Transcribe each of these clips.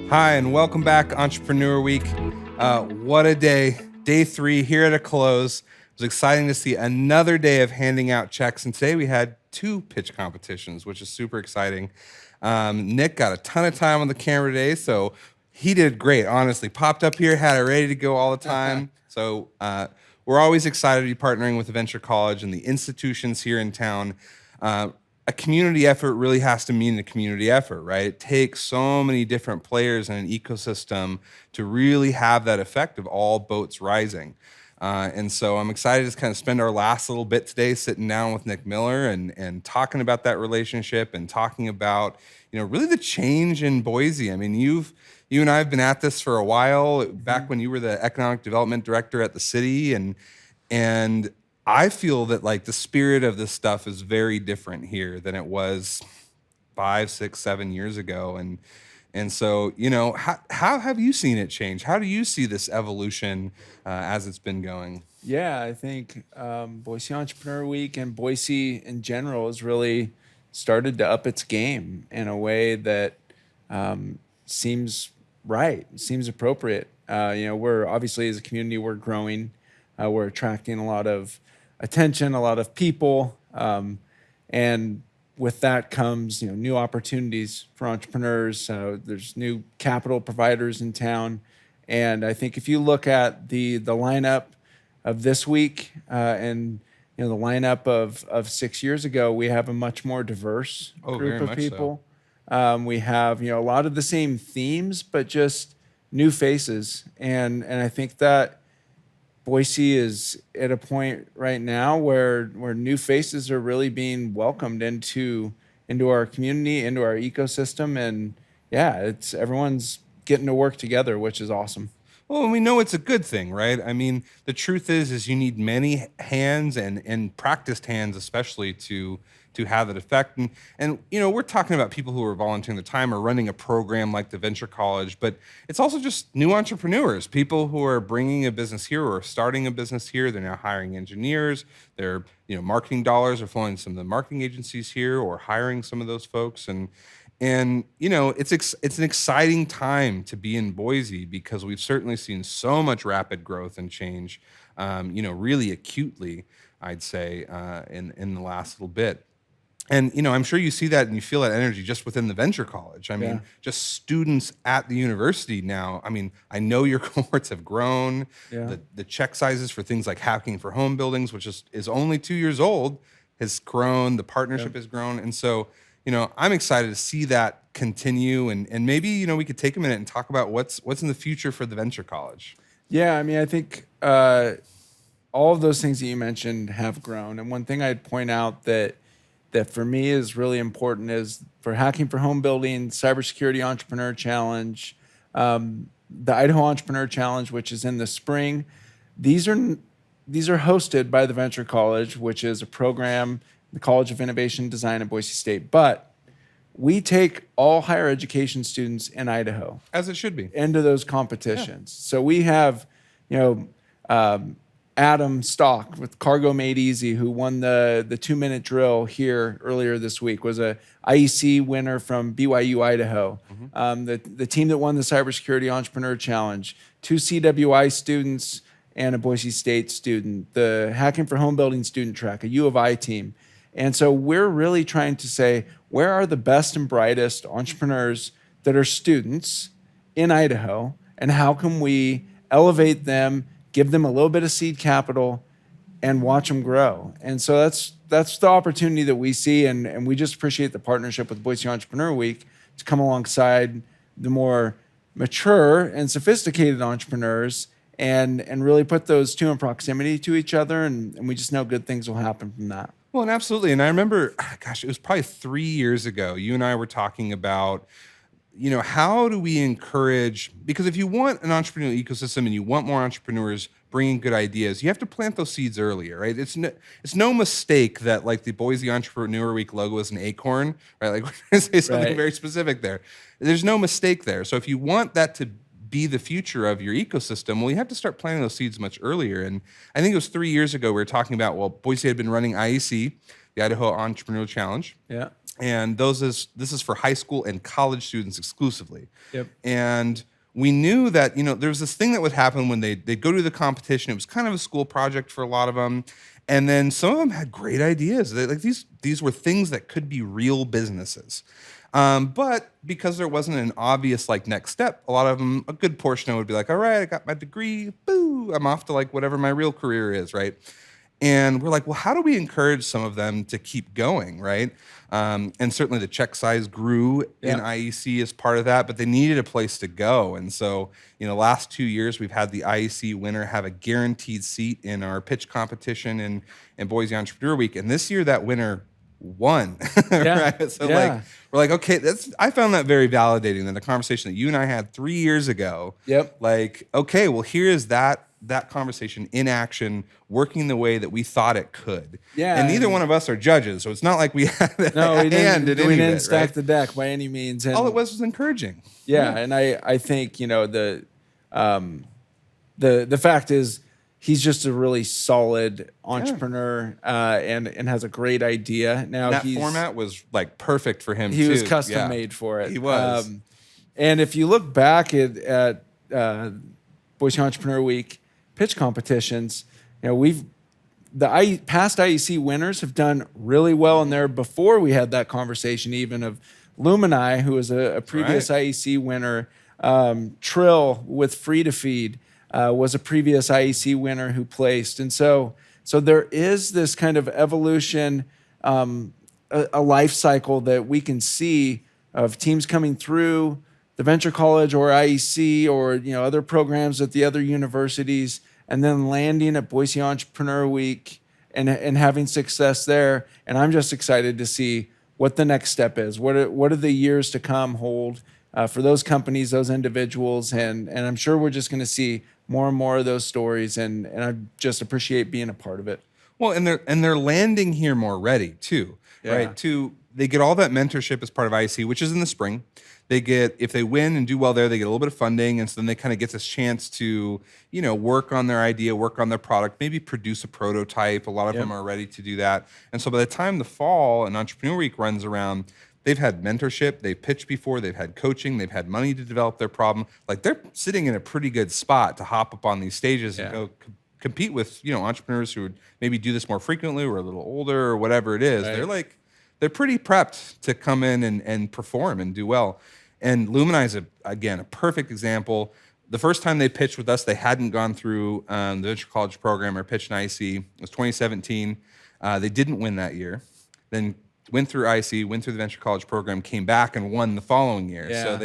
Hi, and welcome back, Entrepreneur Week. What a day. Day 3 here at a close. It was exciting to see another day of handing out checks. And today we had 2 pitch competitions, which is super exciting. Nick got a ton of time on the camera today, so he did great, honestly. Popped up here, had it ready to go all the time. So we're always excited to be partnering with the Venture College and the institutions here in town. A community effort really has to mean a community effort, right? It takes so many different players in an ecosystem to really have that effect of all boats rising. And so I'm excited to kind of spend our last little bit today sitting down with Nic Miller and talking about that relationship and talking about, really the change in Boise. I mean, you and I have been at this for a while, back when you were the economic development director at the city, and I feel that like the spirit of this stuff is very different here than it was 5, 6, 7 years ago. And so, how have you seen it change? How do you see this evolution as it's been going? Yeah, I think Boise Entrepreneur Week and Boise in general has really started to up its game in a way that seems right, seems appropriate. We're obviously as a community, we're growing, we're attracting a lot of attention, a lot of people, and with that comes new opportunities for entrepreneurs. There's new capital providers in town, and I think if you look at the lineup of this week and the lineup of 6 years ago, we have a much more diverse Oh, group very of much so. people. We have a lot of the same themes, but just new faces, and I think that Boise is at a point right now where new faces are really being welcomed into our community, into our ecosystem, and yeah, it's everyone's getting to work together, which is awesome. Well, and we know it's a good thing, right? I mean, the truth is you need many hands and practiced hands, especially to have that effect. And we're talking about people who are volunteering the time or running a program like the Venture College, but it's also just new entrepreneurs, people who are bringing a business here or starting a business here. They're now hiring engineers. They're marketing dollars are flowing to some of the marketing agencies here or hiring some of those folks and it's an exciting time to be in Boise because we've certainly seen so much rapid growth and change, really acutely, I'd say, in the last little bit. And I'm sure you see that and you feel that energy just within the Venture College. I Yeah. mean, just students at the university now. I mean, I know your cohorts have grown. Yeah. The check sizes for things like hacking for home buildings, which is only 2 years old, has grown. The partnership has grown, and so I'm excited to see that continue. And maybe we could take a minute and talk about what's in the future for the Venture College. Yeah, I mean, I think all of those things that you mentioned have grown. And one thing I'd point out that for me is really important is for Hacking for Home Building, Cybersecurity Entrepreneur Challenge, the Idaho Entrepreneur Challenge, which is in the spring. These are hosted by the Venture College, which is a program, the College of Innovation and Design at Boise State. But we take all higher education students in Idaho As it should be. into those competitions. So we have, Adam Stock with Cargo Made Easy, who won the 2-minute drill here earlier this week, was a IEC winner from BYU, Idaho. The team that won the Cybersecurity Entrepreneur Challenge, 2 CWI students and a Boise State student, the Hacking for Home Building student track, a U of I team. And so we're really trying to say, where are the best and brightest entrepreneurs that are students in Idaho, and how can we elevate them, give them a little bit of seed capital, and watch them grow? And so that's the opportunity that we see, and we just appreciate the partnership with Boise Entrepreneur Week to come alongside the more mature and sophisticated entrepreneurs and really put those two in proximity to each other, and we just know good things will happen from that. Well, and absolutely. And I remember, gosh, it was probably 3 years ago. You and I were talking about, how do we encourage, because if you want an entrepreneurial ecosystem and you want more entrepreneurs bringing good ideas, you have to plant those seeds earlier, right? It's no mistake that like the Boise Entrepreneur Week logo is an acorn, right? Like we're going to say something Right. very specific there. There's no mistake there. So if you want that to be the future of your ecosystem, well, you have to start planting those seeds much earlier. And I think it was 3 years ago we were talking about, well, Boise had been running IEC, the Idaho Entrepreneurial Challenge. Yeah. And this is for high school and college students exclusively. Yep. And we knew that, there's this thing that would happen when they'd go to the competition. It was kind of a school project for a lot of them. And then some of them had great ideas. These were things that could be real businesses. But because there wasn't an obvious next step, a lot of them, a good portion of it would be like, all right, I got my degree, boo, I'm off to whatever my real career is, right? And we're like, well, how do we encourage some of them to keep going, right? And certainly the check size grew in IEC as part of that, but they needed a place to go. And so, last 2 years, we've had the IEC winner have a guaranteed seat in our pitch competition in Boise Entrepreneur Week. And this year, that winner won, right? So we're like, okay, I found that very validating, that the conversation that you and I had 3 years ago, okay, well, here is that conversation in action, working the way that we thought it could. Yeah. And neither one of us are judges, so it's not like we had we didn't stack the deck by any means. And all it was encouraging. Yeah, and I think, the fact is he's just a really solid entrepreneur and has a great idea. Now that format was perfect for him. He was custom made for it. He was. And if you look back at Boise Entrepreneur Week pitch competitions, the past IEC winners have done really well in there. Before we had that conversation, even of Lumini, who was a previous IEC winner, Trill with Free to Feed was a previous IEC winner who placed, and so there is this kind of evolution, a life cycle that we can see of teams coming through the Venture College or IEC or other programs at the other universities, and then landing at Boise Entrepreneur Week and having success there. And I'm just excited to see what the next step is. What are the years to come hold for those companies, those individuals, and I'm sure we're just going to see more and more of those stories. And I just appreciate being a part of it. Well, and they're landing here more ready too, right? They get all that mentorship as part of IEC, which is in the spring. They get, if they win and do well there, they get a little bit of funding, and so then they kind of get this chance to, work on their idea, work on their product, maybe produce a prototype. A lot of them are ready to do that. And so by the time the fall and Entrepreneur Week runs around, they've had mentorship, they've pitched before, they've had coaching, they've had money to develop their problem. They're sitting in a pretty good spot to hop up on these stages and go compete with, entrepreneurs who would maybe do this more frequently or a little older or whatever it is. Right. They're pretty prepped to come in and perform and do well. And Lumini is, again, a perfect example. The first time they pitched with us, they hadn't gone through the Venture College program or pitched in IEC. It was 2017. They didn't win that year. Then went through IEC, went through the Venture College program, came back and won the following year. Yeah. So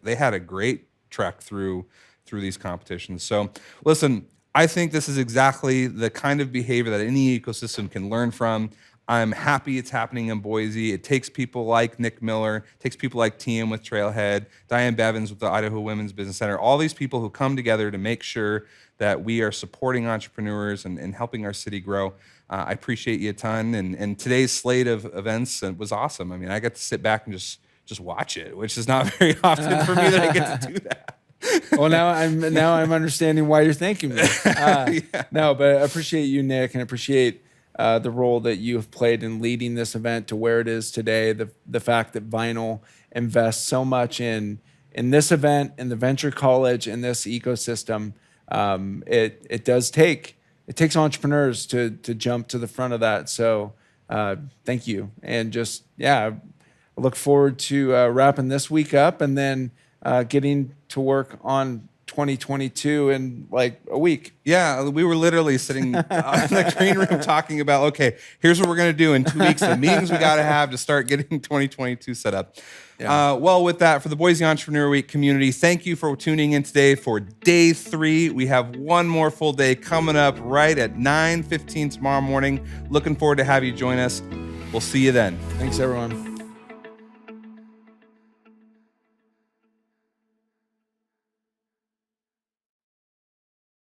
they had a great trek through these competitions. So listen, I think this is exactly the kind of behavior that any ecosystem can learn from. I'm happy it's happening in Boise. It takes people like Nic Miller, it takes people like TM with Trailhead, Diane Bevins with the Idaho Women's Business Center, all these people who come together to make sure that we are supporting entrepreneurs and helping our city grow. I appreciate you a ton. And today's slate of events was awesome. I mean, I got to sit back and just watch it, which is not very often for me that I get to do that. Well, now I'm understanding why you're thanking me. No, but I appreciate you, Nick, and I appreciate the role that you have played in leading this event to where it is today. The fact that Vinyl invests so much in this event, in the Venture College, in this ecosystem, it takes entrepreneurs to jump to the front of that. So thank you, and I look forward to wrapping this week up and then getting to work on 2022 in a week. Yeah, we were literally sitting in the green room talking about, okay, here's what we're going to do in 2 weeks, the meetings we got to have to start getting 2022 set up. Yeah. Well, with that, for the Boise Entrepreneur Week community, thank you for tuning in today for day 3. We have one more full day coming up right at 9:15 tomorrow morning. Looking forward to have you join us. We'll see you then. Thanks, everyone.